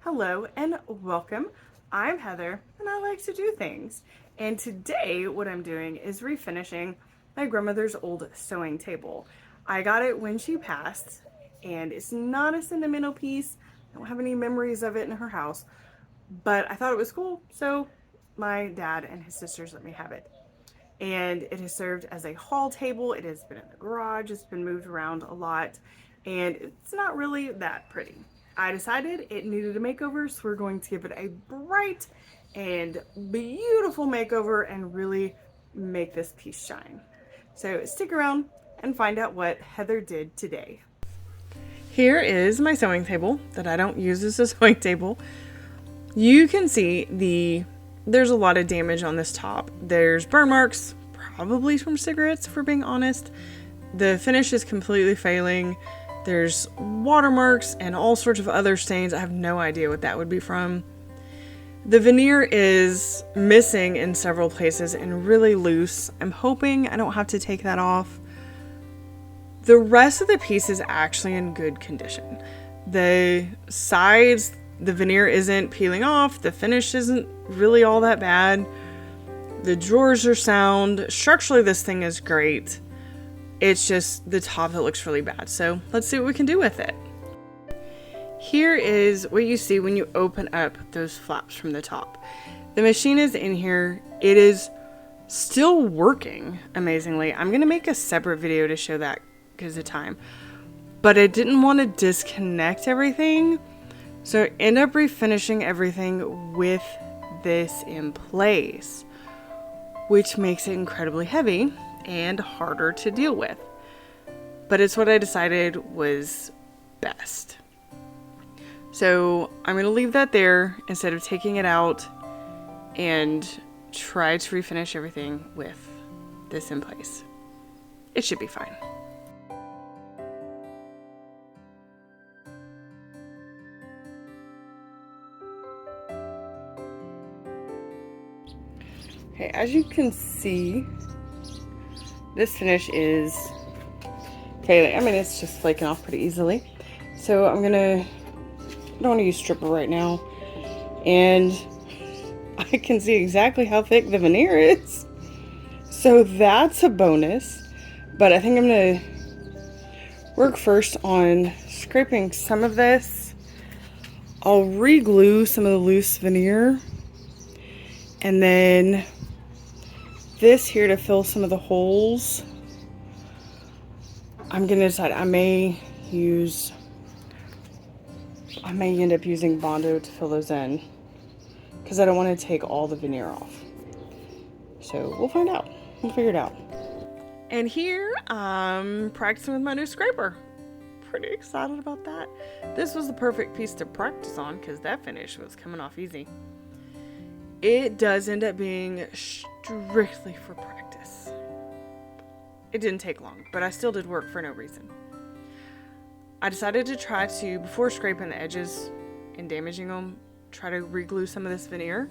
Hello and welcome. I'm Heather and I like to do things. And today what I'm doing is refinishing my grandmother's old sewing table. I got it when she passed and it's not a sentimental piece. I don't have any memories of it in her house, but I thought it was cool, so my dad and his sisters let me have it. And it has served as a hall table. It has been in the garage. It's been moved around a lot and it's not really that pretty. I decided it needed a makeover, so we're going to give it a bright and beautiful makeover and really make this piece shine. So stick around and find out what Heather did today. Here is my sewing table that I don't use as a sewing table. You can see there's a lot of damage on this top. There's burn marks, probably from cigarettes if we're being honest. The finish is completely failing. There's watermarks and all sorts of other stains. I have no idea what that would be from. The veneer is missing in several places and really loose. I'm hoping I don't have to take that off. The rest of the piece is actually in good condition. The sides, the veneer isn't peeling off. The finish isn't really all that bad. The drawers are sound. Structurally, this thing is great. It's just the top that looks really bad. So let's see what we can do with it. Here is what you see when you open up those flaps from the top. The machine is in here. It is still working amazingly. I'm going to make a separate video to show that because of time. But I didn't want to disconnect everything. So I end up refinishing everything with this in place, which makes it incredibly heavy and harder to deal with. But it's what I decided was best. So I'm going to leave that there instead of taking it out and try to refinish everything with this in place. It should be fine. Okay, as you can see, this finish is okay. I mean, it's just flaking off pretty easily. So I don't want to use stripper right now, and I can see exactly how thick the veneer is. So that's a bonus. But I think I'm gonna work first on scraping some of this. I'll re-glue some of the loose veneer, and then this here to fill some of the holes. I'm gonna decide. I may end up using Bondo to fill those in because I don't want to take all the veneer off. So we'll find out. We'll figure it out. And here I'm practicing with my new scraper. Pretty excited about that. This was the perfect piece to practice on because that finish was coming off easy. It does end up being strictly for practice. It didn't take long, but I still did work for no reason. I decided to try to, before scraping the edges and damaging them, try to re-glue some of this veneer.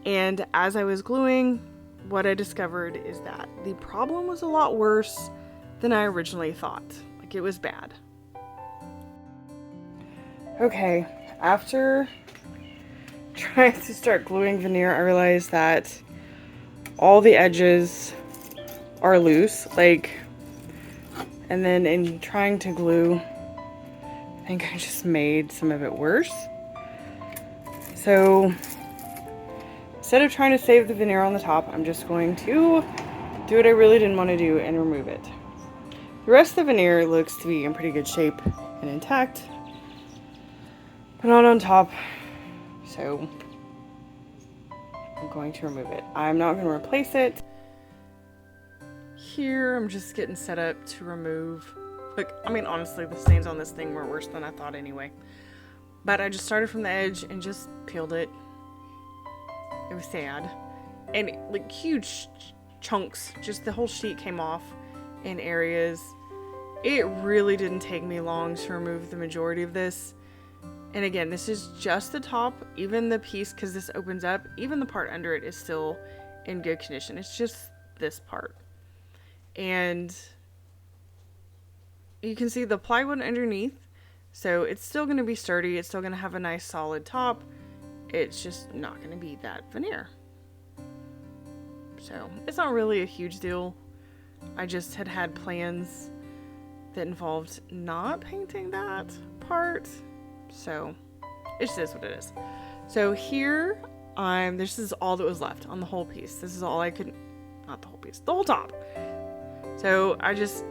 And as I was gluing, what I discovered is that the problem was a lot worse than I originally thought. Like, it was bad. Okay, after trying to start gluing veneer, I realized that all the edges are loose, and then in trying to glue, I think I just made some of it worse. So instead of trying to save the veneer on the top, I'm just going to do what I really didn't want to do and remove it. The rest of the veneer looks to be in pretty good shape and intact, but not on top. So I'm going to remove it. I'm not going to replace it. Here, I'm just getting set up to remove. Look, I mean, honestly, the stains on this thing were worse than I thought anyway. But I just started from the edge and just peeled it. It was sad. And like huge chunks, just the whole sheet came off in areas. It really didn't take me long to remove the majority of this. And again, this is just the top, even the piece, because this opens up, even the part under it is still in good condition. It's just this part. And you can see the plywood underneath So it's still going to be sturdy. It's still going to have a nice solid top. It's just not going to be that veneer. So it's not really a huge deal. I just had plans that involved not painting that part. So it just is what it is. So here, this is all that was left on the whole piece. This is all I could, not the whole piece, the whole top. So I just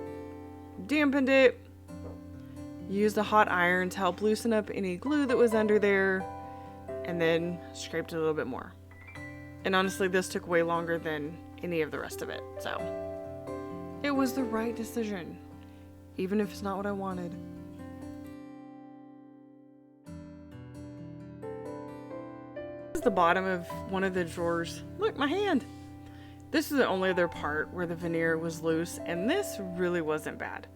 dampened it, used a hot iron to help loosen up any glue that was under there, and then scraped it a little bit more. And honestly, this took way longer than any of the rest of it. So it was the right decision, even if it's not what I wanted. This is the bottom of one of the drawers. Look, my hand. This is the only other part where the veneer was loose, and this really wasn't bad.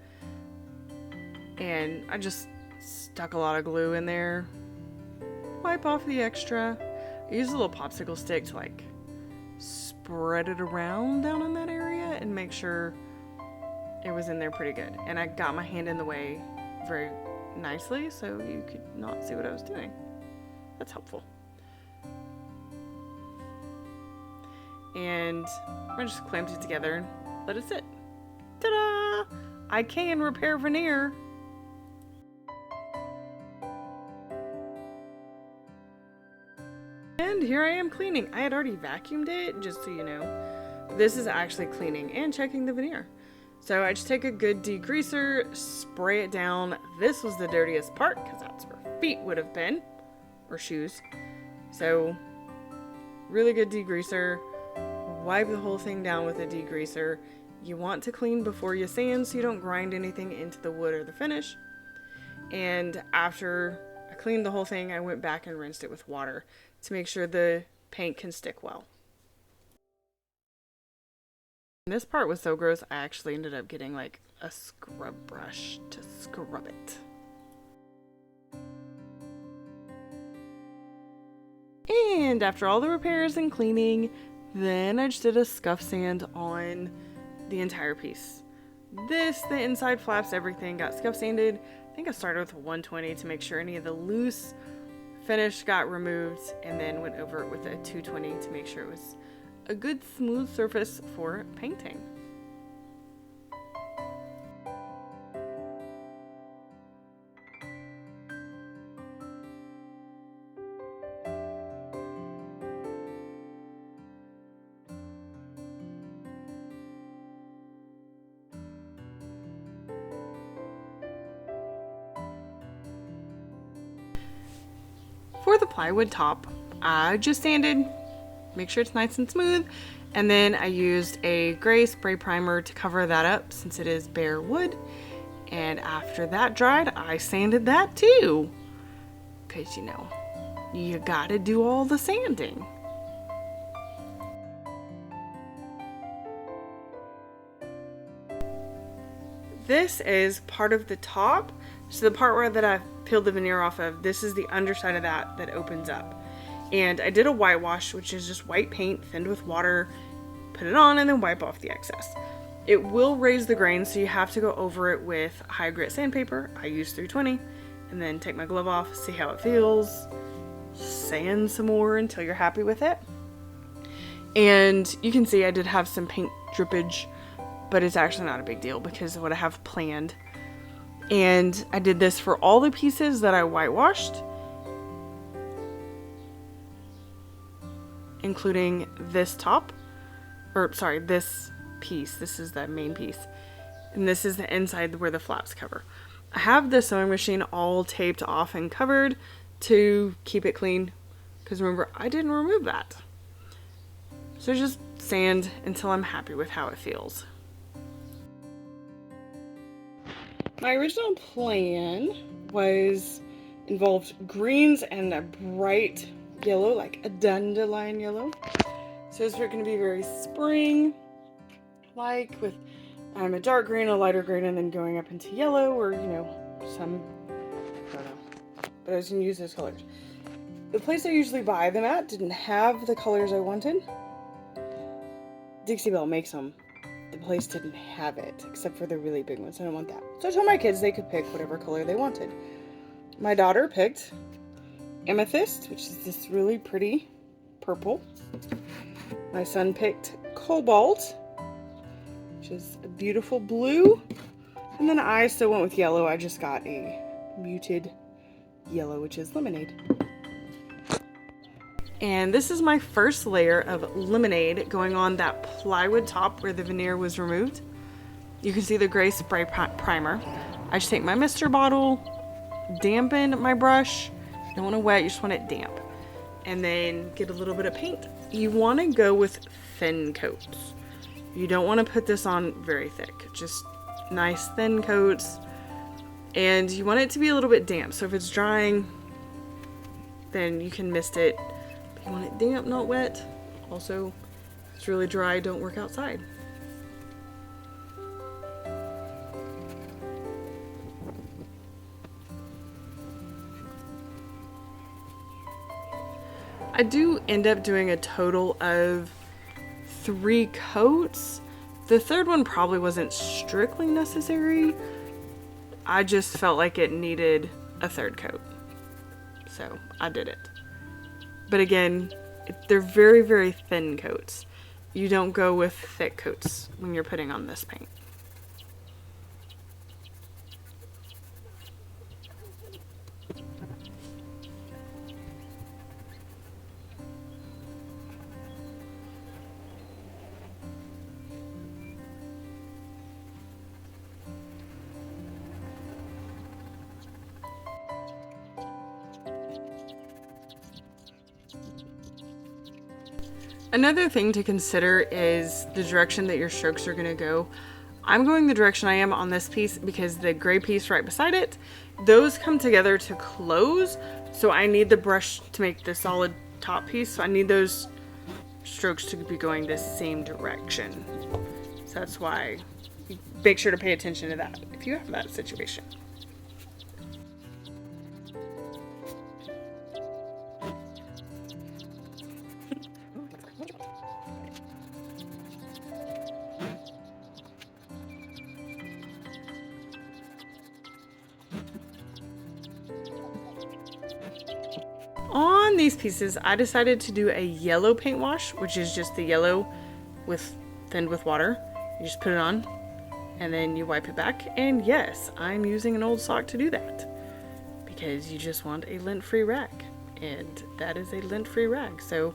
And I just stuck a lot of glue in there. Wipe off the extra. I used a little popsicle stick to like spread it around down in that area and make sure it was in there pretty good. And I got my hand in the way very nicely so you could not see what I was doing. That's helpful. And I just clamped it together and let it sit. Ta-da! I can repair veneer. And here I am cleaning. I had already vacuumed it, just so you know. This is actually cleaning and checking the veneer. So I just take a good degreaser, spray it down. This was the dirtiest part because that's where feet would have been, or shoes. So really good degreaser. Wipe the whole thing down with a degreaser. You want to clean before you sand so you don't grind anything into the wood or the finish. And after I cleaned the whole thing, I went back and rinsed it with water to make sure the paint can stick well. And this part was so gross, I actually ended up getting like a scrub brush to scrub it. And after all the repairs and cleaning, then I just did a scuff sand on the entire piece. The inside flaps, everything got scuff sanded. I think I started with a 120 to make sure any of the loose finish got removed, and then went over it with a 220 to make sure it was a good smooth surface for painting. For the plywood top, I just sanded, make sure it's nice and smooth, and then I used a gray spray primer to cover that up since it is bare wood. And after that dried, I sanded that too, because you know, you gotta do all the sanding. This is part of the top. So the part where that I peeled the veneer off of, this is the underside of that opens up. And I did a whitewash, which is just white paint thinned with water, put it on and then wipe off the excess. It will raise the grain, so you have to go over it with high grit sandpaper. I use 320, and then take my glove off, see how it feels, sand some more until you're happy with it. And you can see I did have some paint drippage, but it's actually not a big deal because of what I have planned. And I did this for all the pieces that I whitewashed, including this top, or sorry, this piece. This is the main piece. And this is the inside where the flaps cover. I have the sewing machine all taped off and covered to keep it clean, because remember, I didn't remove that. So just sand until I'm happy with how it feels. My original plan involved greens and a bright yellow, like a dandelion yellow. So it's going to be very spring-like with a dark green, a lighter green, and then going up into yellow, or you know, some, I don't know. But I was going to use those colors. The place I usually buy them at didn't have the colors I wanted. Dixie Belle makes them. The place didn't have it, except for the really big ones. I don't want that. So I told my kids they could pick whatever color they wanted. My daughter picked Amethyst, which is this really pretty purple. My son picked Cobalt, which is a beautiful blue. And then I still went with yellow. I just got a muted yellow, which is lemonade. And this is my first layer of lemonade going on that plywood top where the veneer was removed. You can see the gray spray primer. I just take my mister bottle, dampen my brush. You don't want it wet, you just want it damp. And then get a little bit of paint. You want to go with thin coats. You don't want to put this on very thick. Just nice thin coats. And you want it to be a little bit damp. So if it's drying, then you can mist it. But you want it damp, not wet. Also, if it's really dry, don't work outside. I do end up doing a total of 3 coats. The third one probably wasn't strictly necessary. I just felt like it needed a third coat. So I did it. But again, they're very, very thin coats. You don't go with thick coats when you're putting on this paint. Another thing to consider is the direction that your strokes are going to go. I'm going the direction I am on this piece because the gray piece right beside it, those come together to close. So I need the brush to make the solid top piece. So I need those strokes to be going the same direction. So that's why you make sure to pay attention to that if you have that situation. On these pieces, I decided to do a yellow paint wash, which is just the yellow thinned with water. You just put it on and then you wipe it back. And yes, I'm using an old sock to do that because you just want a lint-free rag, and that is a lint-free rag. So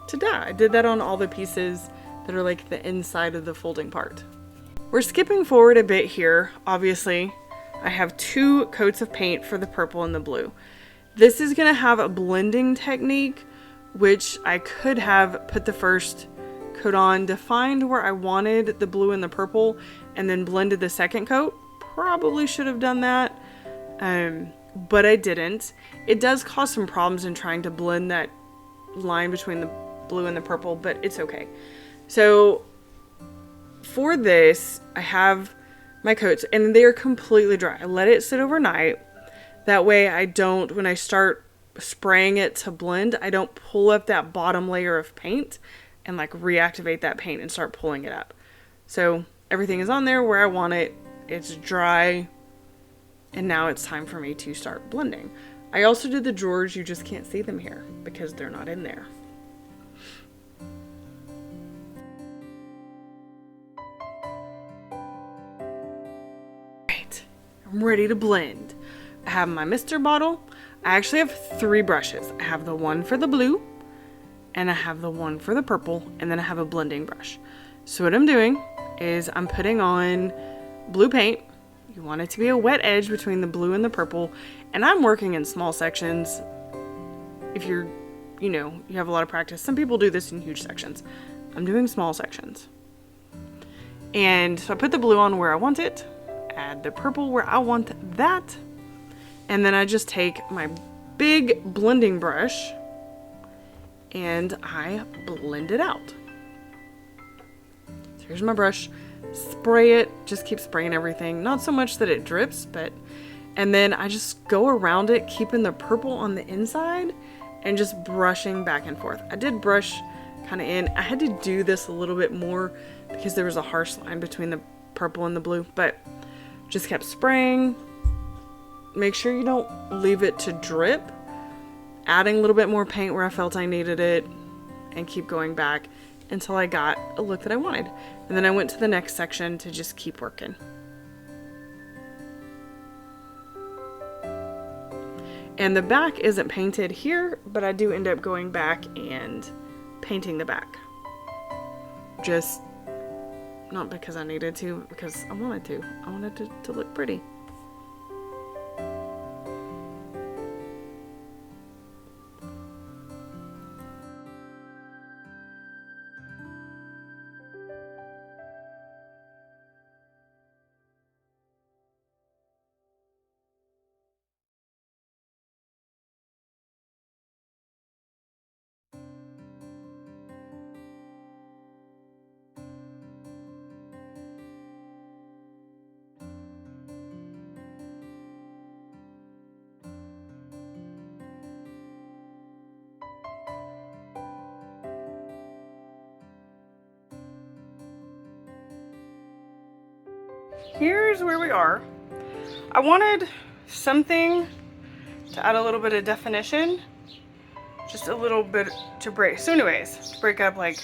ta-da! I did that on all the pieces that are like the inside of the folding part. We're skipping forward a bit here. Obviously, I have 2 coats of paint for the purple and the blue. This is going to have a blending technique, which I could have put the first coat on, defined where I wanted the blue and the purple, and then blended the second coat. Probably should have done that, but I didn't. It does cause some problems in trying to blend that line between the blue and the purple, but it's okay. So for this, I have my coats, and they're completely dry. I let it sit overnight. That way I don't, when I start spraying it to blend, I don't pull up that bottom layer of paint and like reactivate that paint and start pulling it up. So everything is on there where I want it. It's dry. And now it's time for me to start blending. I also did the drawers. You just can't see them here because they're not in there. Right, I'm ready to blend. I have my mister bottle. I actually have 3 brushes. I have the one for the blue, and I have the one for the purple, and then I have a blending brush. So what I'm doing is I'm putting on blue paint. You want it to be a wet edge between the blue and the purple, and I'm working in small sections. If you're, you have a lot of practice. Some people do this in huge sections. I'm doing small sections. And so I put the blue on where I want it, add the purple where I want that, and then I just take my big blending brush and I blend it out. So here's my brush. Spray it. Just keep spraying everything. Not so much that it drips, and then I just go around it, keeping the purple on the inside and just brushing back and forth. I did brush kind of in. I had to do this a little bit more because there was a harsh line between the purple and the blue, but just kept spraying, make sure you don't leave it to drip. Adding a little bit more paint where I felt I needed it, and keep going back until I got a look that I wanted. And then I went to the next section to just keep working. And the back isn't painted here, but I do end up going back and painting the back. Just not because I needed to, because I wanted to. I wanted it to look pretty. Here's where we are. I wanted something to add a little bit of definition, just a little bit to break. So anyways, to break up like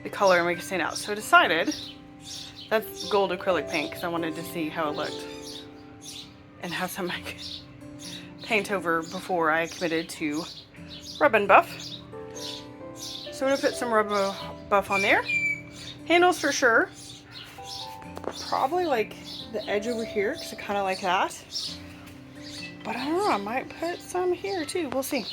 the color and make it stand out. So I decided that's gold acrylic paint because I wanted to see how it looked and have some like paint over before I committed to rub and buff. So I'm gonna put some rub and buff on there. Handles for sure. Probably like the edge over here because I kind of like that. But I don't know, I might put some here too. We'll see.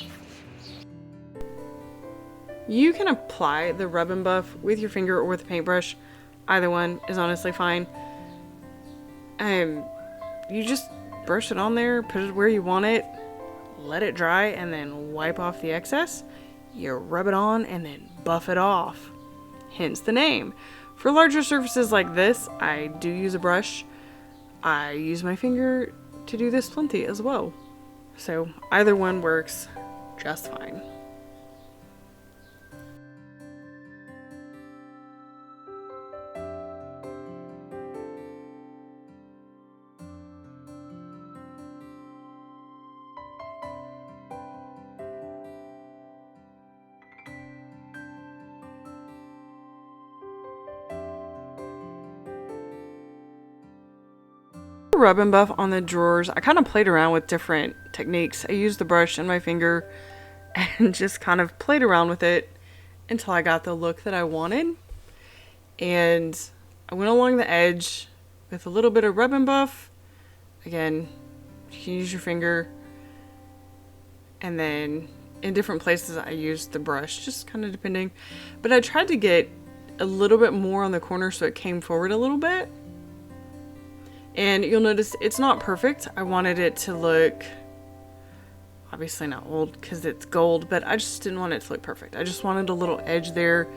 You can apply the rub and buff with your finger or with a paintbrush. Either one is honestly fine. You just brush it on there, put it where you want it, let it dry, and then wipe off the excess. You rub it on and then buff it off. Hence the name. For larger surfaces like this, I do use a brush. I use my finger to do this plenty as well. So either one works just fine. Rub and buff on the drawers. I kind of played around with different techniques. I used the brush and my finger and just kind of played around with it until I got the look that I wanted. And I went along the edge with a little bit of rub and buff. Again, you can use your finger. And then in different places I used the brush, just kind of depending. But I tried to get a little bit more on the corner so it came forward a little bit. And you'll notice it's not perfect. I wanted it to look, obviously not old because it's gold, but I just didn't want it to look perfect. I just wanted a little edge there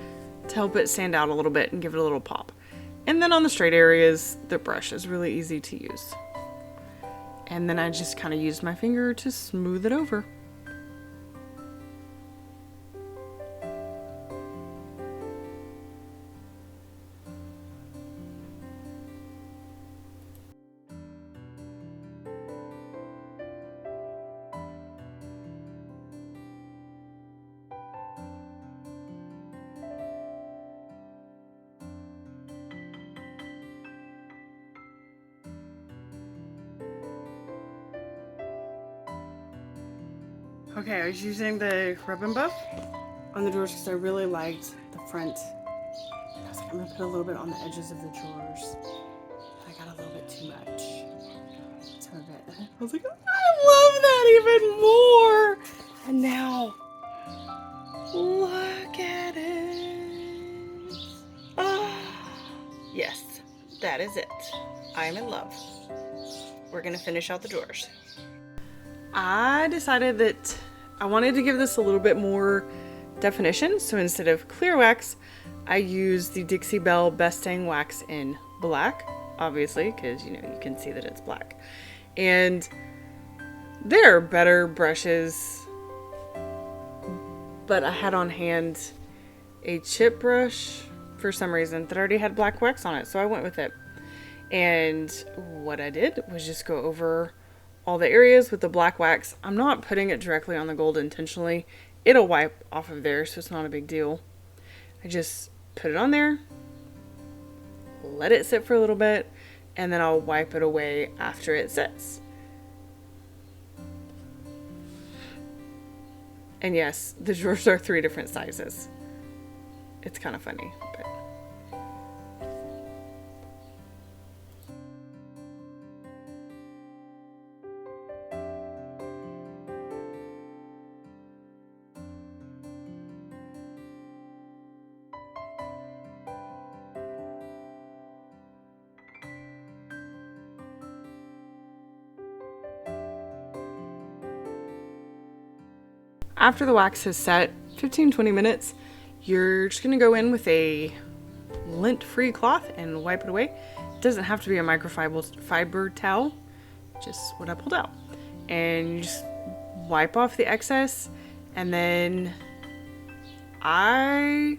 to help it stand out a little bit and give it a little pop. And then on the straight areas, the brush is really easy to use. And then I just kind of used my finger to smooth it over. Okay, I was using the rub and buff on the drawers because I really liked the front. I was like, I'm gonna put a little bit on the edges of the drawers. I got a little bit too much. Some of it. I was like, I love that even more. And now, look at it. Ah, yes, that is it. I'm in love. We're gonna finish out the drawers. I decided that I wanted to give this a little bit more definition, so instead of clear wax, I used the Dixie Belle Best Dang Wax in black, obviously, because you can see that it's black. And there are better brushes, but I had on hand a chip brush for some reason that already had black wax on it, so I went with it. And what I did was just go over all the areas with the black wax. I'm not putting it directly on the gold intentionally. It'll wipe off of there, so it's not a big deal. I just put it on there, let it sit for a little bit, and then I'll wipe it away after it sits. And yes, the drawers are 3 different sizes. It's kind of funny, but... After the wax has set 15-20 minutes, you're just going to go in with a lint-free cloth and wipe it away. It doesn't have to be a microfiber towel, just what I pulled out. And you just wipe off the excess, and then I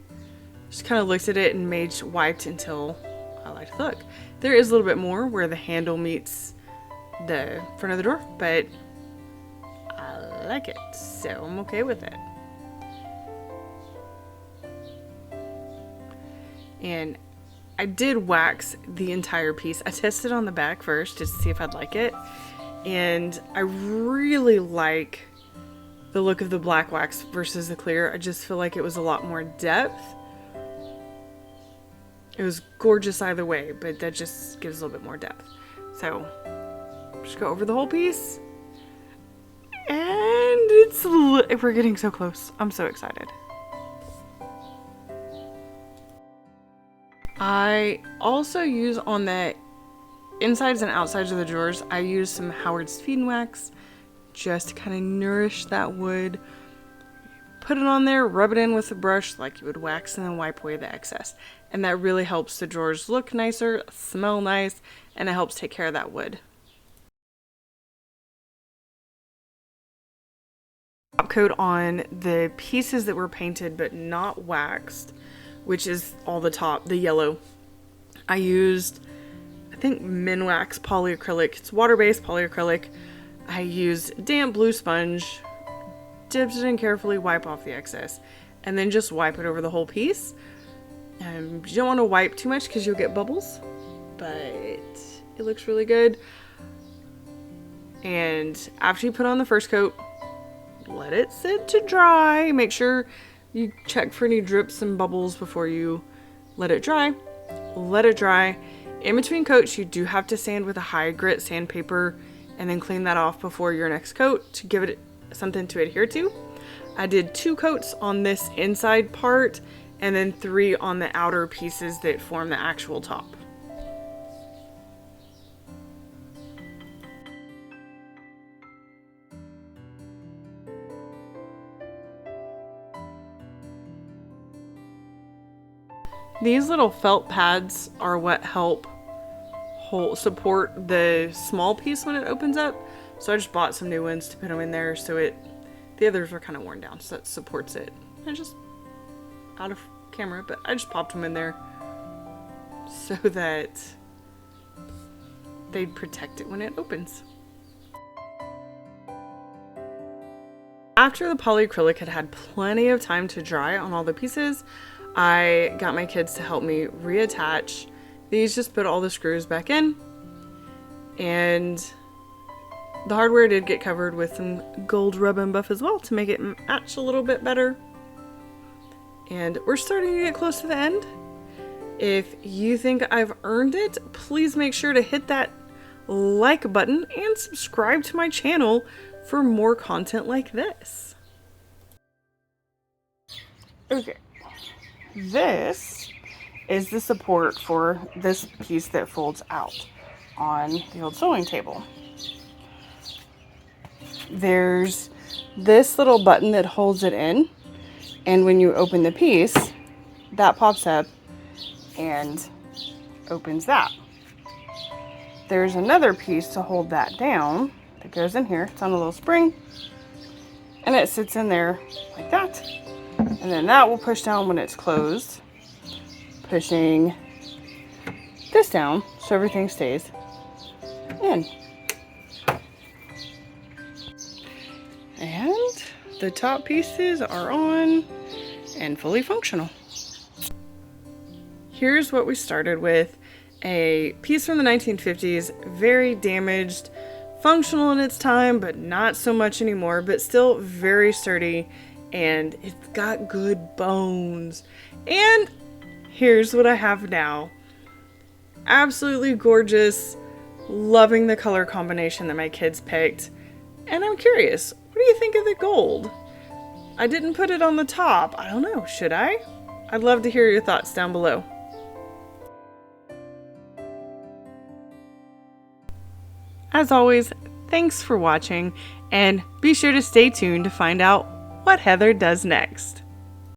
just kind of looked at it and wiped until I liked the look. There is a little bit more where the handle meets the front of the drawer, but I like it, so I'm okay with it. And I did wax the entire piece. I tested on the back first just to see if I'd like it, and I really like the look of the black wax versus the clear. I just feel like it was a lot more depth. It was gorgeous either way, but that just gives a little bit more depth. So just go over the whole piece. And we're getting so close. I'm so excited. I also use on the insides and outsides of the drawers, I use some Howard's Feed Wax just to kind of nourish that wood. Put it on there, rub it in with a brush like you would wax, and then wipe away the excess. And that really helps the drawers look nicer, smell nice, and it helps take care of that wood. Top coat on the pieces that were painted but not waxed, which is all the top, the yellow. I used, I think, Minwax Polycrylic. It's water-based polyacrylic. I used damp blue sponge, dipped it in carefully, wipe off the excess, and then just wipe it over the whole piece. You don't want to wipe too much because you'll get bubbles, but it looks really good. And after you put on the first coat, let it sit to dry. Make sure you check for any drips and bubbles before you let it dry. Let it dry. In between coats, you do have to sand with a high grit sandpaper and then clean that off before your next coat to give it something to adhere to. I did 2 coats on this inside part and then 3 on the outer pieces that form the actual top. These little felt pads are what help support the small piece when it opens up. So I just bought some new ones to put them in there, so the others are kind of worn down, so that supports it. I just, out of camera, but I just popped them in there so that they'd protect it when it opens. After the polyacrylic had plenty of time to dry on all the pieces, I got my kids to help me reattach these. Just put all the screws back in, and the hardware did get covered with some gold rub and buff as well to make it match a little bit better. And we're starting to get close to the end. If you think I've earned it, please make sure to hit that like button and subscribe to my channel for more content like this. Okay. This is the support for this piece that folds out on the old sewing table. There's this little button that holds it in, and when you open the piece, that pops up and opens that. There's another piece to hold that down that goes in here. It's on a little spring, and it sits in there like that. And then that will push down when it's closed, pushing this down so everything stays in. And the top pieces are on and fully functional. Here's what we started with. A piece from the 1950s, very damaged, functional in its time, but not so much anymore, but still very sturdy, and it's got good bones. And here's what I have now. Absolutely gorgeous, loving the color combination that my kids picked. And I'm curious, what do you think of the gold? I didn't put it on the top. I don't know, should I? I'd love to hear your thoughts down below. As always, thanks for watching, and be sure to stay tuned to find out what Heather does next.